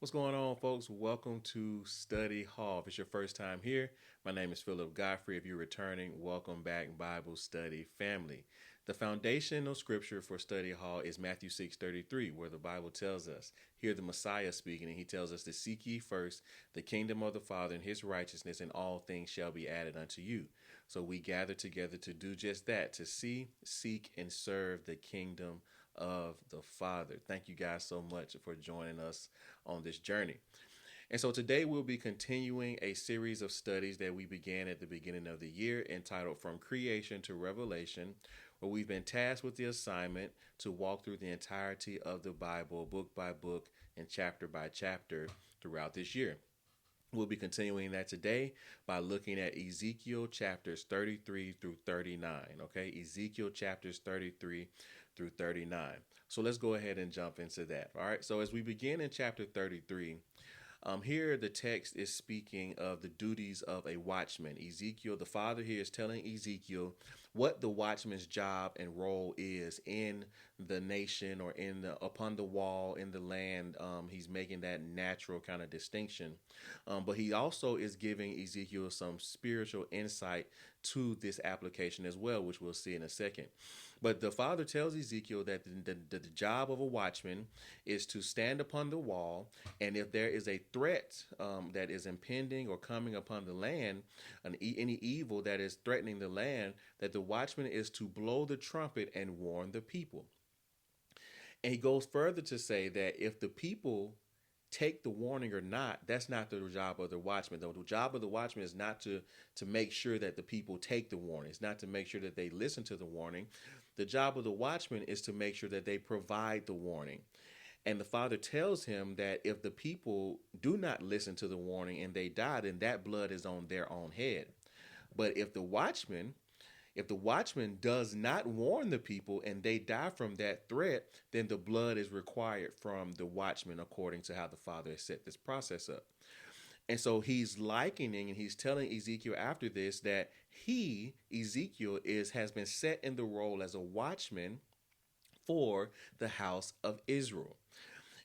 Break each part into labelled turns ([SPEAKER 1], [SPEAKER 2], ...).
[SPEAKER 1] What's going on, folks? Welcome to Study Hall. If it's your first time here, my name is Philip Godfrey. If you're returning, welcome back, Bible Study family. The foundational scripture for Study Hall is Matthew 6:33, where the Bible tells us, hear the Messiah speaking, and he tells us to seek ye first the kingdom of the Father and his righteousness, and all things shall be added unto you. So we gather together to do just that, to see, seek, and serve the kingdom of the Father. Thank you guys so much for joining us on this journey. And so today we'll be continuing a series of studies that we began at the beginning of the year entitled From Creation to Revelation, where we've been tasked with the assignment to walk through the entirety of the Bible, book by book and chapter by chapter throughout this year. We'll be continuing that today by looking at Ezekiel chapters 33 through 39. Okay, Ezekiel chapters 33 through 39. So let's go ahead and jump into that. All right, so as we begin in chapter 33, here the text is speaking of the duties of a watchman. Ezekiel, the father here, is telling Ezekiel what the watchman's job and role is in the nation or in the upon the wall in the land. He's making that natural kind of distinction, but he also is giving Ezekiel some spiritual insight to this application as well, which we'll see in a second. But the father tells Ezekiel that the job of a watchman is to stand upon the wall, and if there is a threat that is impending or coming upon the land, any evil that is threatening the land, that the watchman is to blow the trumpet and warn the people. And he goes further to say that if the people take the warning or not, that's not the job of the watchman. The job of the watchman is not to make sure that the people take the warning. It's not to make sure that they listen to the warning. The job of the watchman is to make sure that they provide the warning. And the father tells him that if the people do not listen to the warning and they die, then that blood is on their own head. But if the watchman does not warn the people and they die from that threat, then the blood is required from the watchman according to how the father has set this process up. And so he's likening and he's telling Ezekiel after this that Ezekiel, has been set in the role as a watchman for the house of Israel.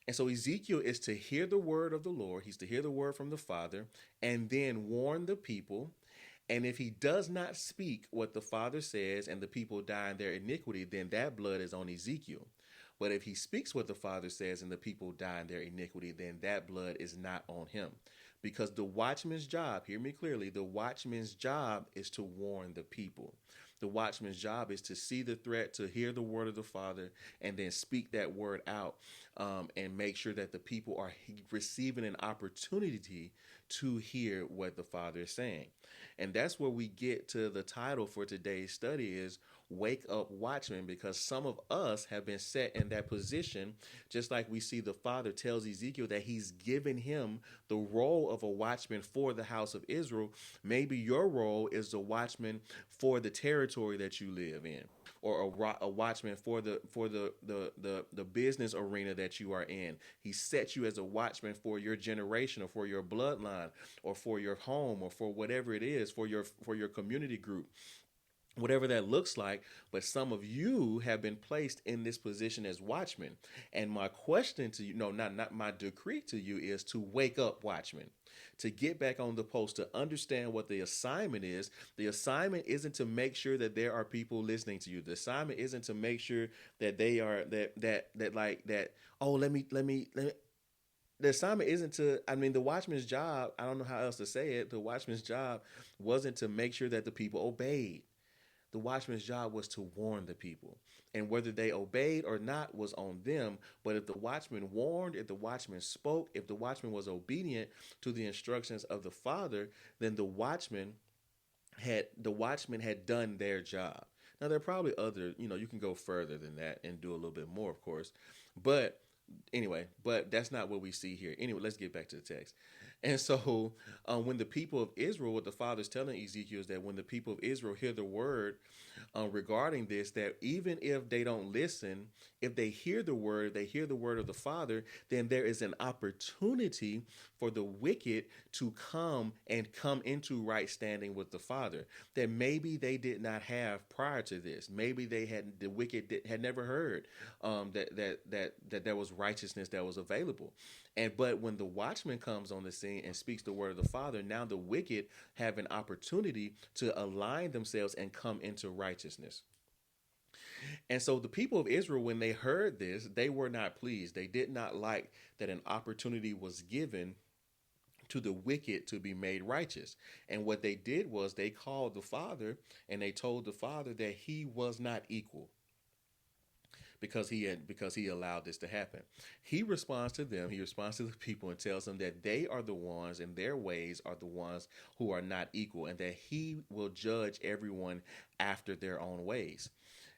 [SPEAKER 1] And so Ezekiel is to hear the word of the Lord. He's to hear the word from the Father and then warn the people. And if he does not speak what the Father says and the people die in their iniquity, then that blood is on Ezekiel. But if he speaks what the Father says and the people die in their iniquity, then that blood is not on him. Because the watchman's job, hear me clearly, the watchman's job is to warn the people. The watchman's job is to see the threat, to hear the word of the Father, and then speak that word out, and make sure that the people are receiving an opportunity to hear what the Father is saying. And that's where we get to the title for today's study is Wake Up Watchmen, because some of us have been set in that position, just like we see the Father tells Ezekiel that he's given him the role of a watchman for the house of Israel. Maybe your role is the watchman for the territory that you live in, or a watchman for the business arena that you are in. He sets you as a watchman for your generation or for your bloodline or for your home or for whatever it is, for your community group, whatever that looks like. But some of you have been placed in this position as watchmen. And my question to you, no, not my decree to you, is to wake up, watchmen, to get back on the post, to understand what the assignment is. The assignment isn't to make sure that there are people listening to you. The assignment isn't to make sure that they are oh, let me the assignment isn't to, I mean, the watchman's job, I don't know how else to say it. The watchman's job wasn't to make sure that the people obeyed. The watchman's job was to warn the people. And whether they obeyed or not was on them. But if the watchman warned, if the watchman spoke, if the watchman was obedient to the instructions of the Father, then the watchman had done their job. Now there are probably other, you can go further than that and do a little bit more, of course. But but that's not what we see here. Anyway, let's get back to the text. And so when the people of Israel, what the Father's telling Ezekiel is that when the people of Israel hear the word regarding this, that even if they don't listen, if they hear the word, they hear the word of the Father, then there is an opportunity for the wicked to come into right standing with the Father that maybe they did not have prior to this. Maybe the wicked had never heard that there was righteousness that was available. But when the watchman comes on the scene and speaks the word of the Father, now the wicked have an opportunity to align themselves and come into righteousness. And so the people of Israel, when they heard this, they were not pleased. They did not like that an opportunity was given to the wicked to be made righteous. And what they did was they called the Father and they told the Father that he was not equal because he allowed this to happen. He responds to them, he responds to the people and tells them that they are the ones and their ways are the ones who are not equal, and that he will judge everyone after their own ways.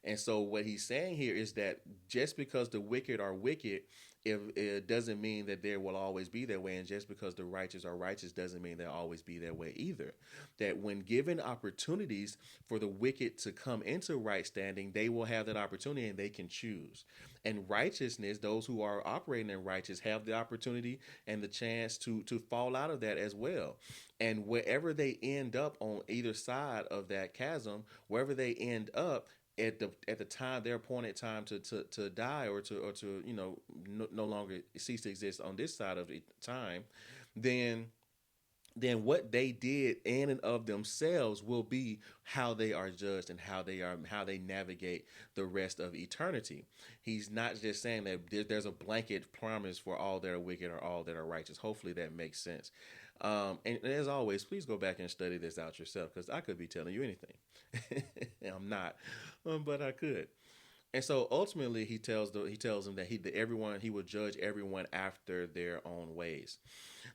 [SPEAKER 1] And so what he's saying here is that just because the wicked are wicked, if it doesn't mean that there will always be that way, and just because the righteous are righteous doesn't mean they'll always be that way either. That when given opportunities for the wicked to come into right standing, they will have that opportunity and they can choose. And righteousness, those who are operating in righteous have the opportunity and the chance to fall out of that as well. And wherever they end up on either side of that chasm, wherever they end up, at the time, their appointed time to die or to no longer cease to exist on this side of the time, then what they did in and of themselves will be how they are judged and how they navigate the rest of eternity. He's not just saying that there's a blanket promise for all that are wicked or all that are righteous. Hopefully that makes sense. And as always, please go back and study this out yourself, because I could be telling you anything. I'm not, but I could. And so ultimately, he tells them that he will judge everyone after their own ways.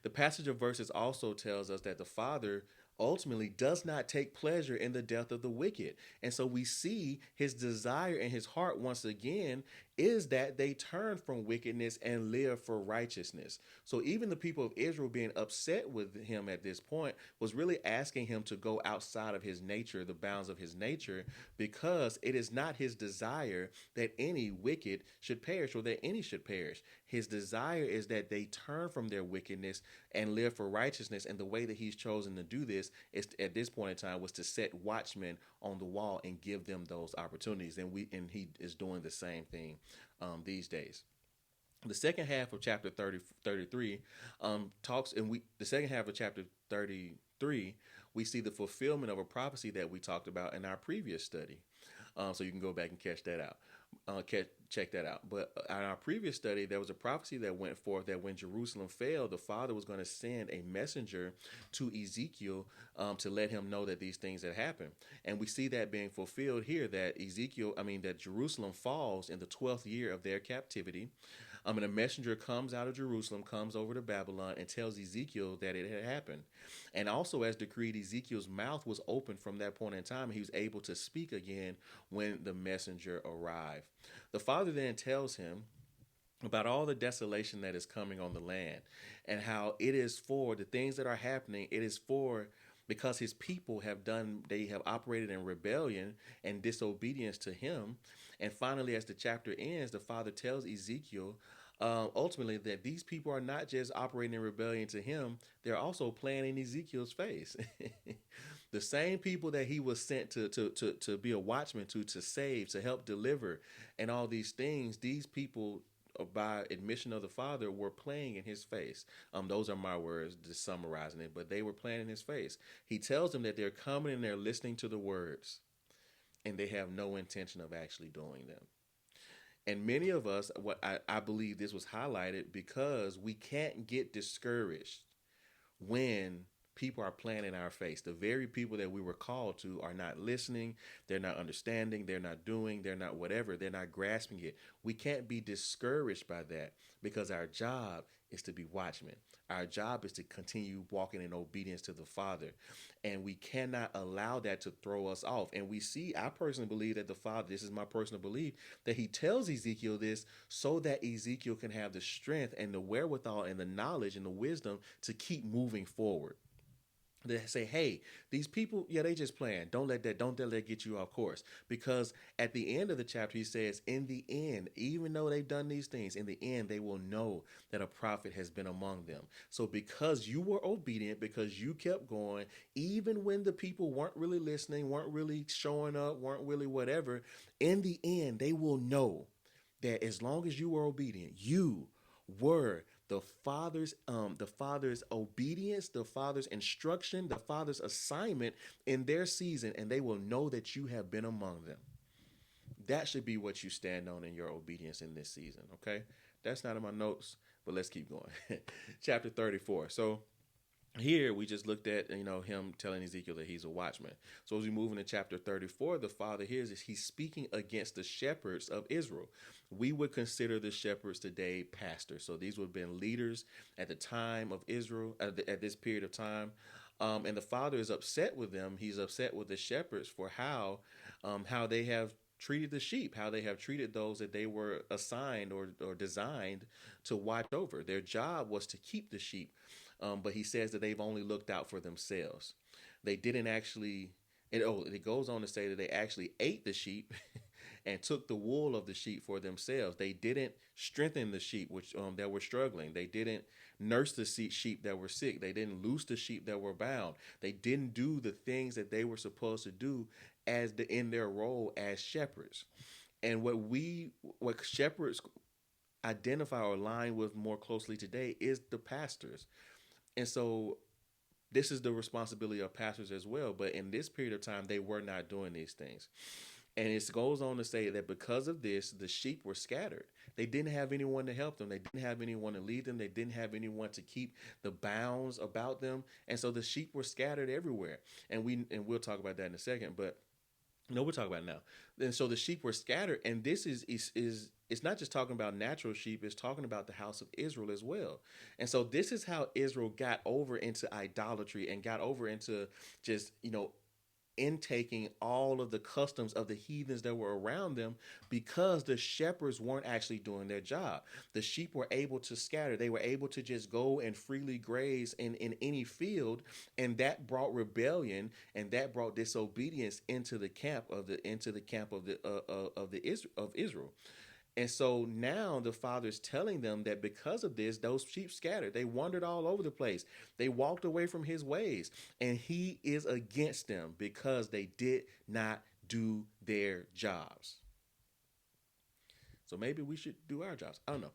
[SPEAKER 1] The passage of verses also tells us that the Father ultimately does not take pleasure in the death of the wicked. And so we see his desire in his heart once again is that they turn from wickedness and live for righteousness. So even the people of Israel being upset with him at this point was really asking him to go outside of his nature, the bounds of his nature, because it is not his desire that any wicked should perish or that any should perish. His desire is that they turn from their wickedness and live for righteousness. And the way that he's chosen to do this is, at this point in time, was to set watchmen on the wall and give them those opportunities. And he is doing the same thing these days. The second half of chapter 33 the second half of chapter 33, we see the fulfillment of a prophecy that we talked about in our previous study. So you can go back and check that out. But in our previous study, there was a prophecy that went forth that when Jerusalem fell, the Father was going to send a messenger to Ezekiel to let him know that these things had happened. And we see that being fulfilled here, that Jerusalem falls in the 12th year of their captivity. And a messenger comes out of Jerusalem, comes over to Babylon, and tells Ezekiel that it had happened. And also, as decreed, Ezekiel's mouth was open from that point in time, and he was able to speak again when the messenger arrived. The Father then tells him about all the desolation that is coming on the land, and how it is for the things that are happening. It is for because his people they have operated in rebellion and disobedience to him. And finally, as the chapter ends, the Father tells Ezekiel ultimately that these people are not just operating in rebellion to him, they're also playing in Ezekiel's face. The same people that he was sent to be a watchman to save, to help deliver, and all these things, these people, by admission of the Father, were playing in his face. Those are my words, just summarizing it, but they were playing in his face. He tells them that they're coming and they're listening to the words, and they have no intention of actually doing them. And many of us, I believe this was highlighted because we can't get discouraged when people are playing in our face. The very people that we were called to are not listening, they're not understanding, they're not doing, they're not whatever, they're not grasping it. We can't be discouraged by that, because our job is to be watchmen. Our job is to continue walking in obedience to the Father. And we cannot allow that to throw us off. And I personally believe that the Father, this is my personal belief, that he tells Ezekiel this so that Ezekiel can have the strength and the wherewithal and the knowledge and the wisdom to keep moving forward. They say, hey, these people, they just playing. Don't let that get you off course. Because at the end of the chapter, he says, in the end, even though they've done these things, in the end, they will know that a prophet has been among them. So because you were obedient, because you kept going, even when the people weren't really listening, weren't really showing up, weren't really whatever, in the end, they will know that as long as you were obedient, you were the father's obedience, the father's instruction, the father's assignment in their season, and they will know that you have been among them. That should be what you stand on in your obedience in this season. Okay, that's not in my notes, but let's keep going. Chapter 34. So here we just looked at him telling Ezekiel that he's a watchman. So as we move into chapter 34, the father here is he's speaking against the shepherds of Israel. We would consider the shepherds today pastors. So these would have been leaders at the time of Israel, at this period of time. And the father is upset with them. He's upset with the shepherds for how they have treated the sheep, how they have treated those that they were assigned or designed to watch over. Their job was to keep the sheep. But he says that they've only looked out for themselves. They didn't actually, it goes on to say that they actually ate the sheep and took the wool of the sheep for themselves. They didn't strengthen the sheep which that were struggling. They didn't nurse the sheep that were sick. They didn't loose the sheep that were bound. They didn't do the things that they were supposed to do in their role as shepherds. And what shepherds identify or align with more closely today is the pastors. And so this is the responsibility of pastors as well. But in this period of time, they were not doing these things. And it goes on to say that because of this, the sheep were scattered. They didn't have anyone to help them. They didn't have anyone to lead them. They didn't have anyone to keep the bounds about them. And so the sheep were scattered everywhere. And we'll talk about that in a second. But no, we'll talk about it now. And so the sheep were scattered, and this is it's not just talking about natural sheep, it's talking about the house of Israel as well. And so this is how Israel got over into idolatry and got over into just, intaking all of the customs of the heathens that were around them, because the shepherds weren't actually doing their job. The sheep were able to scatter. They were able to just go and freely graze in any field, and that brought rebellion and that brought disobedience into the camp of Israel. And so now the father's telling them that because of this, those sheep scattered. They wandered all over the place. They walked away from his ways. And he is against them because they did not do their jobs. So maybe we should do our jobs. I don't know.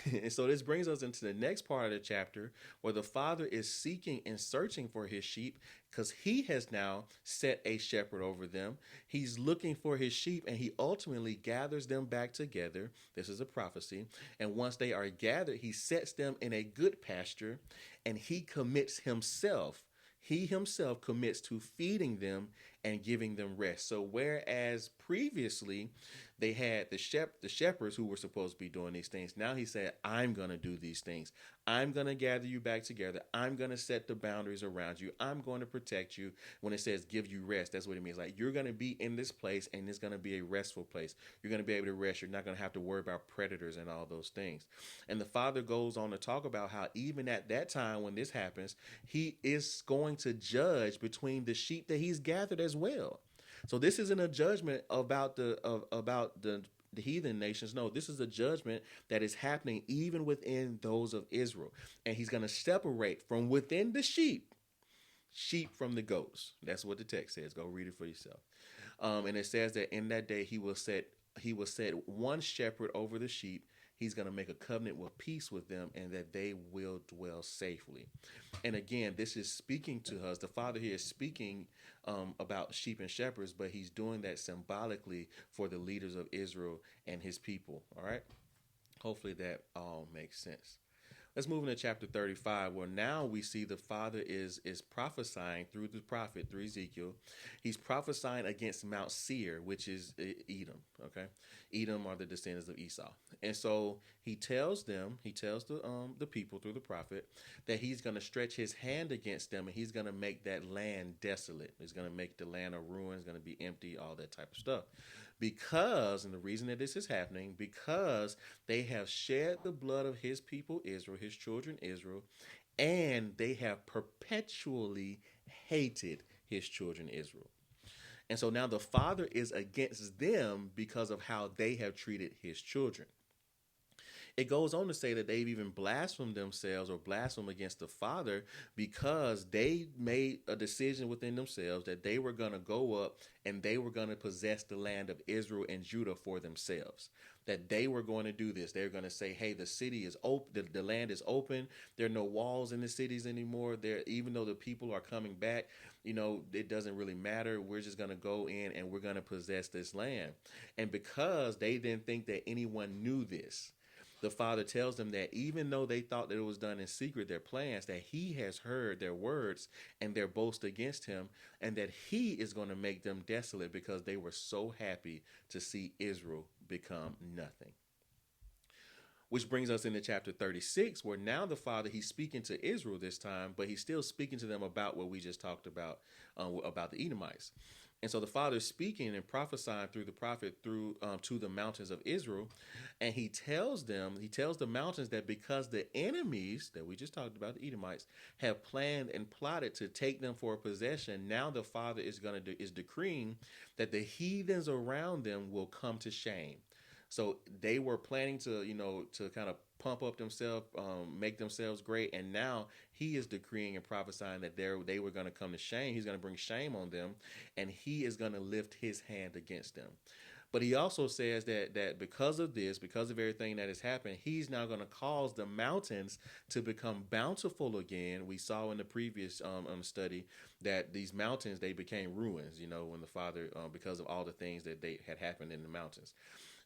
[SPEAKER 1] And so this brings us into the next part of the chapter where the father is seeking and searching for his sheep because he has now set a shepherd over them. He's looking for his sheep and he ultimately gathers them back together. This is a prophecy. And once they are gathered, he sets them in a good pasture and he himself commits to feeding them and giving them rest. So whereas previously they had the shepherds who were supposed to be doing these things, now he said, I'm going to do these things. I'm going to gather you back together. I'm going to set the boundaries around you. I'm going to protect you. When it says give you rest, that's what it means. Like, you're going to be in this place and it's going to be a restful place. You're going to be able to rest. You're not going to have to worry about predators and all those things. And the father goes on to talk about how even at that time when this happens, he is going to judge between the sheep that he's gathered as well. So this isn't a judgment about the heathen nations. No, this is a judgment that is happening even within those of Israel. And he's going to separate from within the sheep from the goats. That's what the text says. Go read it for yourself. And it says that in that day he will set one shepherd over the sheep. He's going to make a covenant with peace with them and that they will dwell safely. And again, this is speaking to us. The father here is speaking about sheep and shepherds, but he's doing that symbolically for the leaders of Israel and his people. All right. Hopefully that all makes sense. Let's move into chapter 35, where now we see the father is prophesying through the prophet, through Ezekiel. He's prophesying against Mount Seir, which is Edom. Okay, Edom are the descendants of Esau, and so he tells the people through the prophet that he's going to stretch his hand against them, and he's going to make that land desolate. He's going to make the land a ruin. It's going to be empty, all that type of stuff. Because, and the reason that this is happening, because they have shed the blood of his people Israel, his children Israel, and they have perpetually hated his children Israel. And so now the father is against them because of how they have treated his children. It goes on to say that they've even blasphemed themselves or blasphemed against the Father because they made a decision within themselves that they were going to go up and they were going to possess the land of Israel and Judah for themselves. That they were going to do this. They're going to say, hey, the city is open, the land is open. There are no walls in the cities anymore. There, even though the people are coming back, it doesn't really matter. We're just going to go in and we're going to possess this land. And because they didn't think that anyone knew this, the Father tells them that even though they thought that it was done in secret, their plans, that he has heard their words and their boast against him, and that he is going to make them desolate because they were so happy to see Israel become nothing. Which brings us into chapter 36, where now the Father, he's speaking to Israel this time, but he's still speaking to them about what we just talked about the Edomites. And so the Father is speaking and prophesying through the prophet to the mountains of Israel. And he tells the mountains that because the enemies that we just talked about, the Edomites, have planned and plotted to take them for a possession, now the Father is decreeing that the heathens around them will come to shame. So they were planning to kind of pump up themselves, make themselves great. And now he is decreeing and prophesying that they were going to come to shame. He's going to bring shame on them, and he is going to lift his hand against them. But he also says that because of this, because of everything that has happened, he's now going to cause the mountains to become bountiful again. We saw in the previous study that these mountains, they became ruins, when the Father, because of all the things that they had happened in the mountains.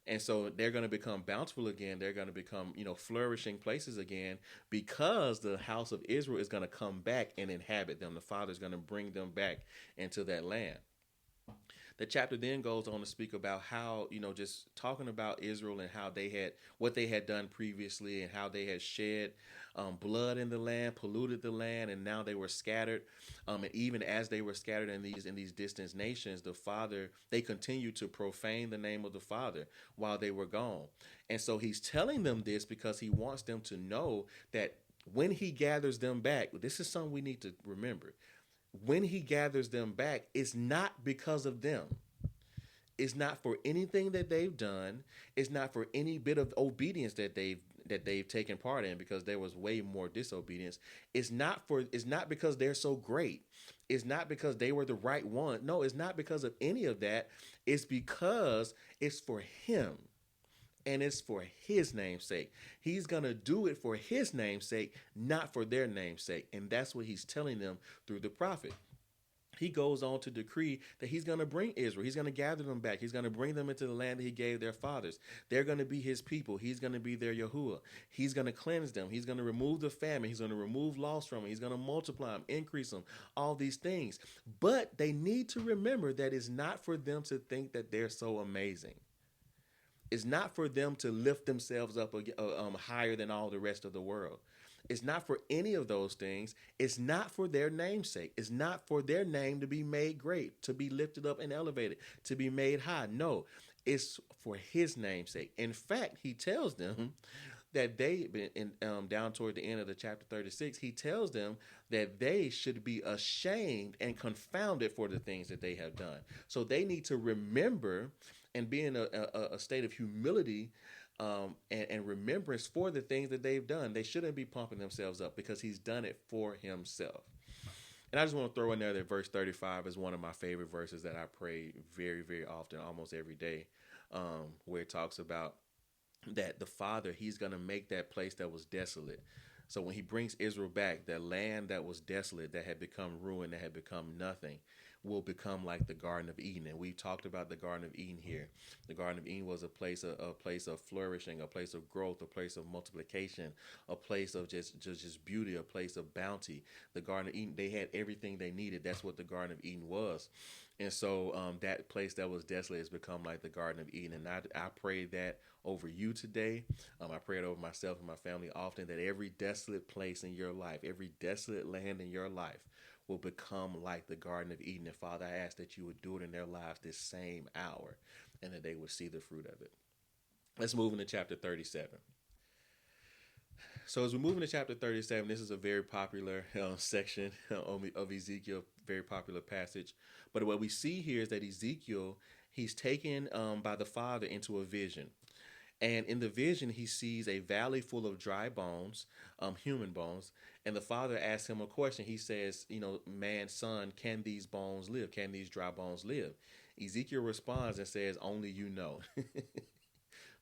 [SPEAKER 1] And so they're going to become bountiful again. They're going to become, flourishing places again because the house of Israel is going to come back and inhabit them. The Father is going to bring them back into that land. The chapter then goes on to speak about how, just talking about Israel and how what they had done previously and how they had shed blood in the land, polluted the land, and now they were scattered. And even as they were scattered in these distant nations, they continued to profane the name of the Father while they were gone. And so he's telling them this because he wants them to know that when he gathers them back, this is something we need to remember. When he gathers them back, it's not because of them. It's not for anything that they've done. It's not for any bit of obedience that they've taken part in, because there was way more disobedience. It's not because they're so great. It's not because they were the right one. No, it's not because of any of that. It's because it's for him. And it's for his name's sake. He's going to do it for his name's sake, not for their name's sake. And that's what he's telling them through the prophet. He goes on to decree that he's going to bring Israel. He's going to gather them back. He's going to bring them into the land that he gave their fathers. They're going to be his people. He's going to be their Yahuwah. He's going to cleanse them. He's going to remove the famine. He's going to remove loss from them. He's going to multiply them, increase them, all these things. But they need to remember that it's not for them to think that they're so amazing. It's not for them to lift themselves up higher than all the rest of the world. It's not for any of those things. It's not for their name's sake. It's not for their name to be made great, to be lifted up and elevated, to be made high. No, it's for his name's sake. In fact, he tells them that down toward the end of the chapter 36, he tells them that they should be ashamed and confounded for the things that they have done. So they need to remember and be in a state of humility and remembrance for the things that they've done. They shouldn't be pumping themselves up because he's done it for himself. And I just want to throw in there that verse 35 is one of my favorite verses that I pray very, very often, almost every day, where it talks about that the Father, he's going to make that place that was desolate. So when he brings Israel back, that land that was desolate, that had become ruined, that had become nothing, will become like the Garden of Eden. And we've talked about the Garden of Eden here. The Garden of Eden was a place of flourishing, a place of growth, a place of multiplication, a place of just beauty, a place of bounty. The Garden of Eden, they had everything they needed. That's what the Garden of Eden was. And so that place that was desolate has become like the Garden of Eden. And I pray that over you today. I pray it over myself and my family often, that every desolate place in your life, every desolate land in your life will become like the Garden of Eden. And Father, I ask that you would do it in their lives this same hour, and that they would see the fruit of it. Let's move into chapter 37. So as we move into chapter 37, this is a very popular section of Ezekiel, very popular passage. But what we see here is that Ezekiel, he's taken by the Father into a vision. And in the vision, he sees a valley full of dry bones, human bones. And the father asks him a question. He says, man, son, can these bones live? Can these dry bones live? Ezekiel responds and says, only you know.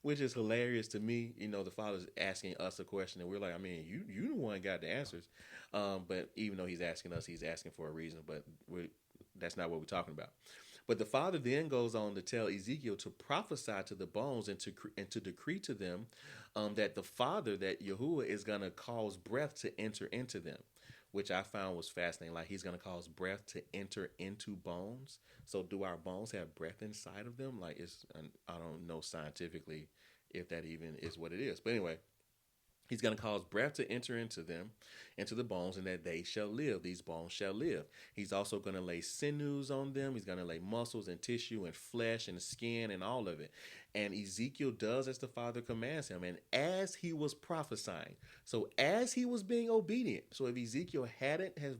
[SPEAKER 1] Which is hilarious to me. The father's asking us a question, and we're like, I mean, you the one got the answers. But even though he's asking us, he's asking for a reason. But that's not what we're talking about. But the father then goes on to tell Ezekiel to prophesy to the bones and to decree to them that the father, that Yahuwah, is going to cause breath to enter into them, which I found was fascinating. Like, he's going to cause breath to enter into bones. So do our bones have breath inside of them? Like, I don't know scientifically if that even is what it is. But anyway, he's going to cause breath to enter into them, into the bones, and that they shall live. These bones shall live. He's also going to lay sinews on them. He's going to lay muscles and tissue and flesh and skin and all of it. And Ezekiel does as the Father commands him. And as he was prophesying, so as he was being obedient, so if Ezekiel hadn't has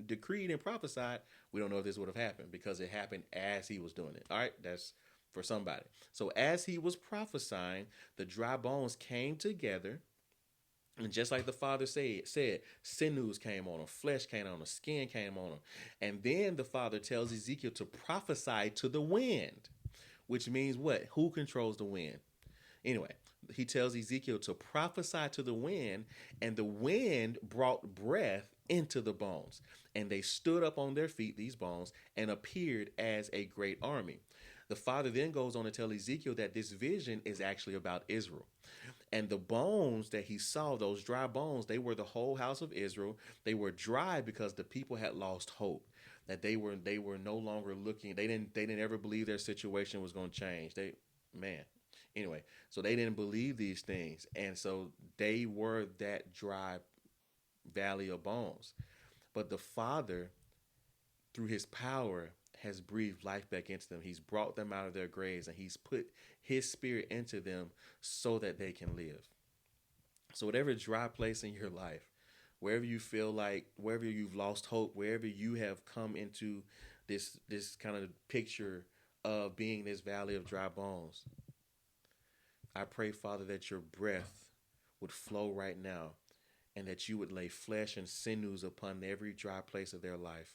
[SPEAKER 1] decreed and prophesied, we don't know if this would have happened, because it happened as he was doing it. All right, that's for somebody. So as he was prophesying, the dry bones came together. And just like the father said, sinews came on him, flesh came on him, skin came on him. And then the father tells Ezekiel to prophesy to the wind, which means what? Who controls the wind? Anyway, he tells Ezekiel to prophesy to the wind, and the wind brought breath into the bones. And they stood up on their feet, these bones, and appeared as a great army. The father then goes on to tell Ezekiel that this vision is actually about Israel. And the bones that he saw, those dry bones, they were the whole house of Israel. They were dry because the people had lost hope. That they were no longer looking. They didn't ever believe their situation was going to change. Anyway, so they didn't believe these things, and so they were that dry valley of bones. But the Father, through his power, has breathed life back into them. He's brought them out of their graves, and he's put his spirit into them so that they can live. So whatever dry place in your life, wherever you feel like, wherever you've lost hope, wherever you have come into this kind of picture of being this valley of dry bones, I pray, Father, that your breath would flow right now, and that you would lay flesh and sinews upon every dry place of their life,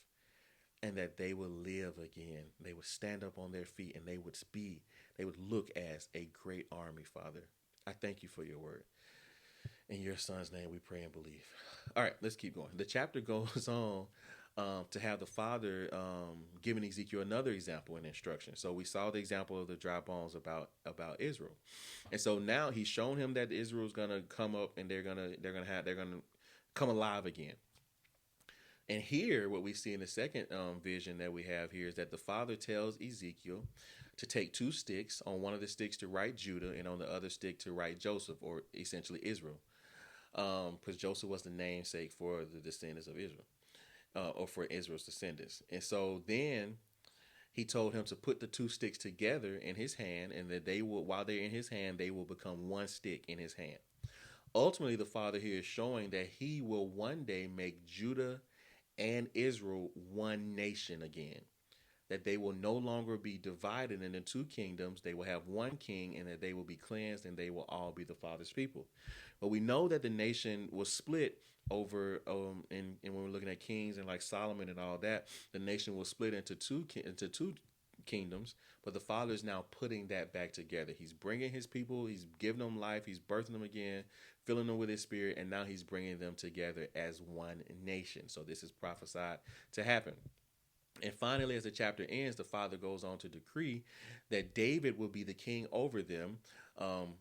[SPEAKER 1] and that they will live again. They would stand up on their feet, and they would look as a great army, Father. I thank you for your word. In your son's name we pray and believe. All right, let's keep going. The chapter goes on to have the father giving Ezekiel another example and instruction. So we saw the example of the dry bones about Israel. And so now he's shown him that Israel's gonna come up, and they're gonna come alive again. And here, what we see in the second vision that we have here is that the father tells Ezekiel to take two sticks, on one of the sticks to write Judah, and on the other stick to write Joseph, or essentially Israel, because Joseph was the namesake for the descendants of Israel, or for Israel's descendants. And so then he told him to put the two sticks together in his hand, and that they will, while they're in his hand, they will become one stick in his hand. Ultimately, the father here is showing that he will one day make Judah and Israel one nation again. That they will no longer be divided into two kingdoms. They will have one king, and that they will be cleansed, and they will all be the Father's people. But we know that the nation was split over, and when we're looking at kings and like Solomon and all that, the nation was split into two kingdoms. But the Father is now putting that back together. He's bringing his people. He's giving them life. He's birthing them again, filling them with his spirit, and now he's bringing them together as one nation. So this is prophesied to happen. And finally, as the chapter ends, the father goes on to decree that David will be the king over them,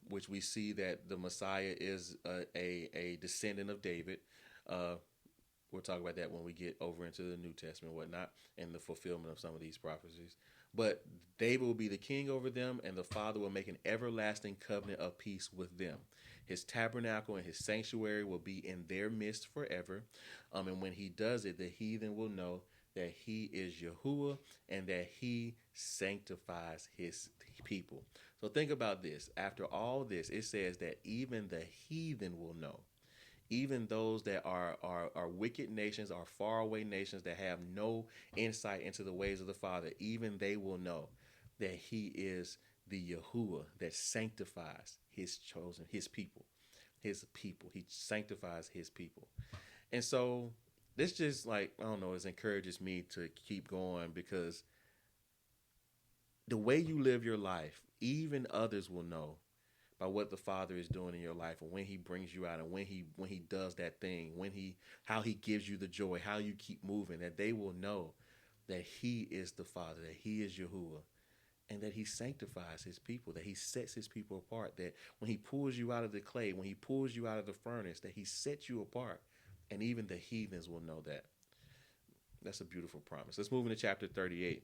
[SPEAKER 1] which we see that the Messiah is a descendant of David. We'll talk about that when we get over into the New Testament and whatnot, and the fulfillment of some of these prophecies. But David will be the king over them, and the Father will make an everlasting covenant of peace with them. His tabernacle and his sanctuary will be in their midst forever. And when he does it, the heathen will know that he is Yahuwah, and that he sanctifies his people. So think about this. After all this, it says that even the heathen will know. Even those that are wicked nations, are faraway nations that have no insight into the ways of the Father, even they will know that he is the Yahuwah that sanctifies his chosen, his people, his people. He sanctifies his people. And so this just like, I don't know, it encourages me to keep going because the way you live your life, even others will know by what the Father is doing in your life, and when He brings you out, and when he does that thing, when he how He gives you the joy, how you keep moving, that they will know that He is the Father, that He is Yahuwah, and that He sanctifies His people, that He sets His people apart, that when He pulls you out of the clay, when He pulls you out of the furnace, that He sets you apart, and even the heathens will know that. That's a beautiful promise. Let's move into chapter 38.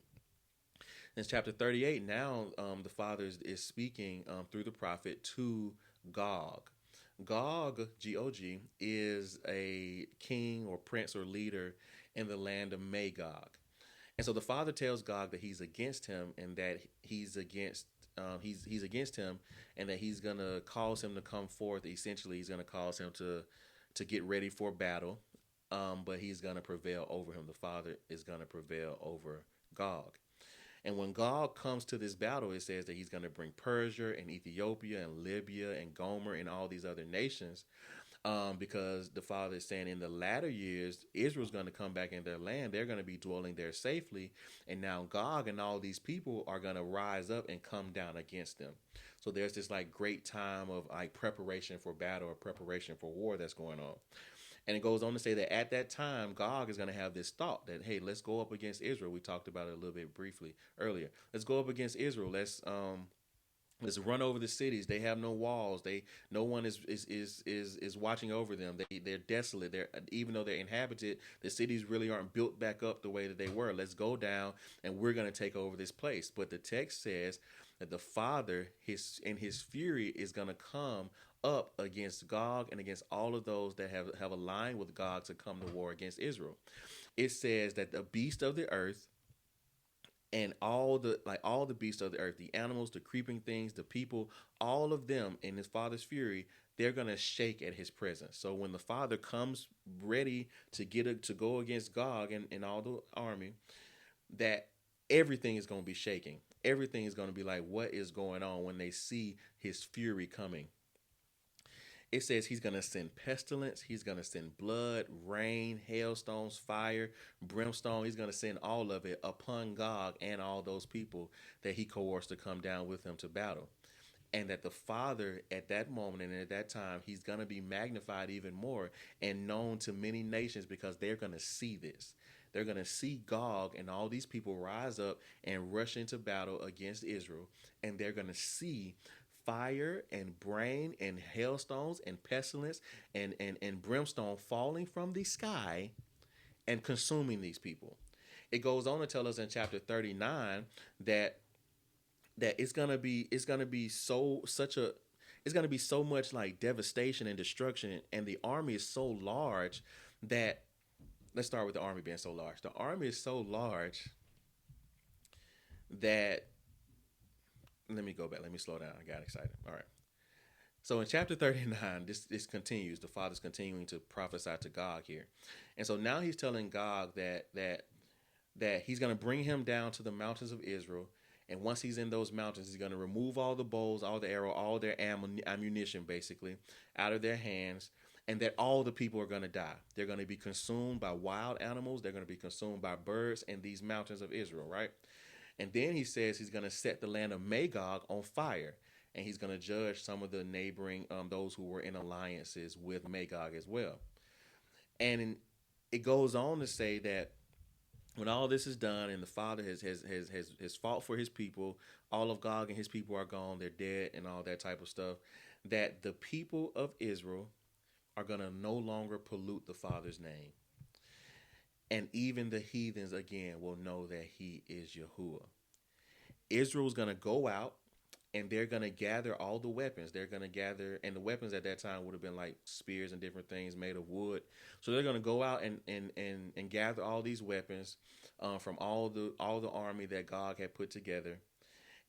[SPEAKER 1] In chapter 38, now the Father is speaking through the prophet to Gog. Gog, G-O-G, is a king or prince or leader in the land of Magog. And so the Father tells Gog that he's against him and that he's against him and that he's going to cause him to come forth. Essentially, he's going to cause him to get ready for battle, but he's going to prevail over him. The Father is going to prevail over Gog. And when Gog comes to this battle, it says that he's going to bring Persia and Ethiopia and Libya and Gomer and all these other nations, because the Father is saying in the latter years, Israel's going to come back in their land. They're going to be dwelling there safely. And now Gog and all these people are going to rise up and come down against them. So there's this like great time of like preparation for battle or preparation for war that's going on. And it goes on to say that at that time, Gog is going to have this thought that, hey, let's go up against Israel. We talked about it a little bit briefly earlier. Let's go up against Israel. Let's run over the cities. They have no walls. No one is watching over them. They're desolate. Even though they're inhabited, the cities really aren't built back up the way that they were. Let's go down and we're going to take over this place. But the text says that the Father, in his fury, is going to come up against Gog and against all of those that have aligned with Gog to come to war against Israel. It says that the beast of the earth and all the beasts of the earth, the animals, the creeping things, the people, all of them in his Father's fury, they're gonna shake at his presence. So when the Father comes ready to to go against Gog and all the army, that everything is gonna be shaking. Everything is gonna be like, what is going on when they see his fury coming? It says he's going to send pestilence. He's going to send blood, rain, hailstones, fire, brimstone. He's going to send all of it upon Gog and all those people that he coerced to come down with him to battle. And that the Father at that moment and at that time, he's going to be magnified even more and known to many nations because they're going to see this. They're going to see Gog and all these people rise up and rush into battle against Israel. And they're going to see fire and brain and hailstones and pestilence and brimstone falling from the sky and consuming these people. It goes on to tell us in chapter 39 that it's gonna be so much like devastation and destruction, and the army is so large that, let's start with the army being so large. The army is so large that, let me go back. Let me slow down. I got excited. All right. So in chapter 39, this continues. The Father's continuing to prophesy to Gog here. And so now he's telling Gog that he's going to bring him down to the mountains of Israel. And once he's in those mountains, he's going to remove all the bows, all the arrow, all their ammunition, basically, out of their hands. And that all the people are going to die. They're going to be consumed by wild animals. They're going to be consumed by birds in these mountains of Israel, right? And then he says he's going to set the land of Magog on fire. And he's going to judge some of the neighboring, those who were in alliances with Magog as well. And it goes on to say that when all this is done and the Father has fought for his people, all of Gog and his people are gone, they're dead and all that type of stuff, that the people of Israel are going to no longer pollute the Father's name. And even the heathens, again, will know that he is Yahuwah. Israel's going to go out and they're going to gather all the weapons. They're going to gather, and the weapons at that time would have been like spears and different things made of wood. So they're going to go out and gather all these weapons from all the army that God had put together.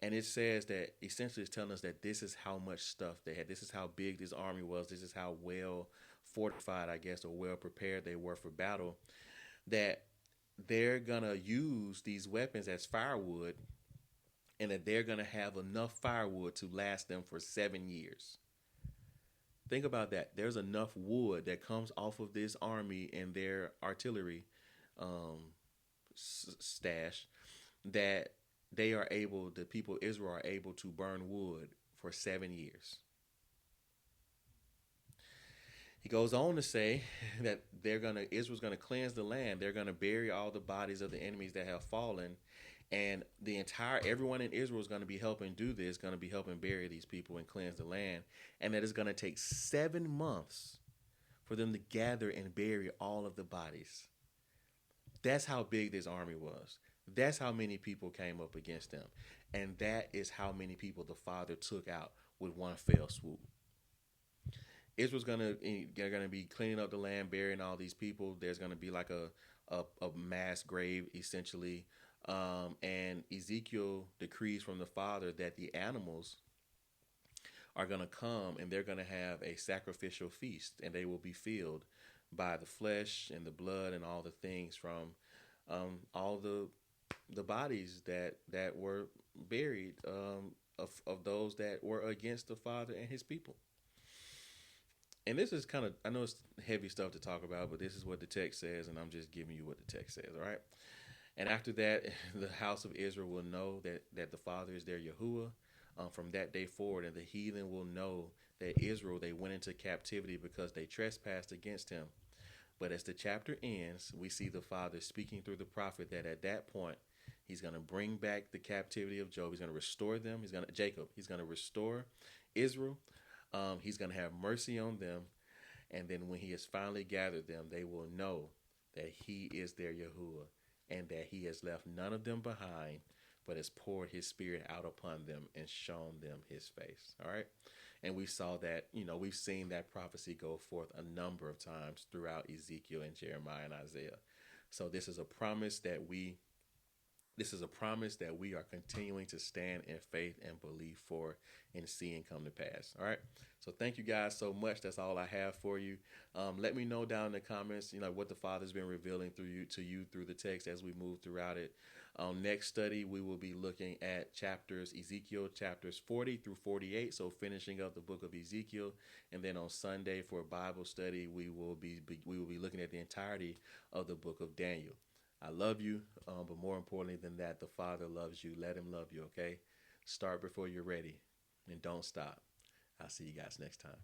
[SPEAKER 1] And it says that essentially it's telling us that this is how much stuff they had. This is how big this army was. This is how well fortified, I guess, or well prepared they were for battle. That they're going to use these weapons as firewood and that they're going to have enough firewood to last them for 7 years. Think about that. There's enough wood that comes off of this army and their artillery um, stash that the people of Israel are able to burn wood for 7 years. He goes on to say that Israel's gonna cleanse the land. They're gonna bury all the bodies of the enemies that have fallen, and everyone in Israel is gonna be helping do this, gonna be helping bury these people and cleanse the land, and that it's gonna take 7 months for them to gather and bury all of the bodies. That's how big this army was. That's how many people came up against them, and that is how many people the Father took out with one fell swoop. Israel's gonna they're gonna be cleaning up the land, burying all these people. There's gonna be like a mass grave essentially, and Ezekiel decrees from the Father that the animals are gonna come and they're gonna have a sacrificial feast, and they will be filled by the flesh and the blood and all the things from all the bodies that were buried of those that were against the Father and His people. And this is kind of, I know it's heavy stuff to talk about, but this is what the text says, and I'm just giving you what the text says, all right? And after that, the house of Israel will know that the Father is their Yahuwah from that day forward, and the heathen will know that Israel, they went into captivity because they trespassed against him. But as the chapter ends, we see the Father speaking through the prophet that at that point, he's going to bring back the captivity of Job. He's going to restore them. He's going to restore Israel. He's going to have mercy on them. And then when he has finally gathered them, they will know that he is their Yahuwah and that he has left none of them behind, but has poured his spirit out upon them and shown them his face. All right. And we saw that, we've seen that prophecy go forth a number of times throughout Ezekiel and Jeremiah and Isaiah. So this is a promise that we are continuing to stand in faith and believe for and seeing come to pass. All right. So thank you guys so much. That's all I have for you. Let me know down in the comments, what the Father's been revealing to you through the text as we move throughout it. Next study, we will be looking at Ezekiel chapters 40 through 48. So finishing up the book of Ezekiel. And then on Sunday for Bible study, we will be looking at the entirety of the book of Daniel. I love you, but more importantly than that, the Father loves you. Let him love you, okay? Start before you're ready, and don't stop. I'll see you guys next time.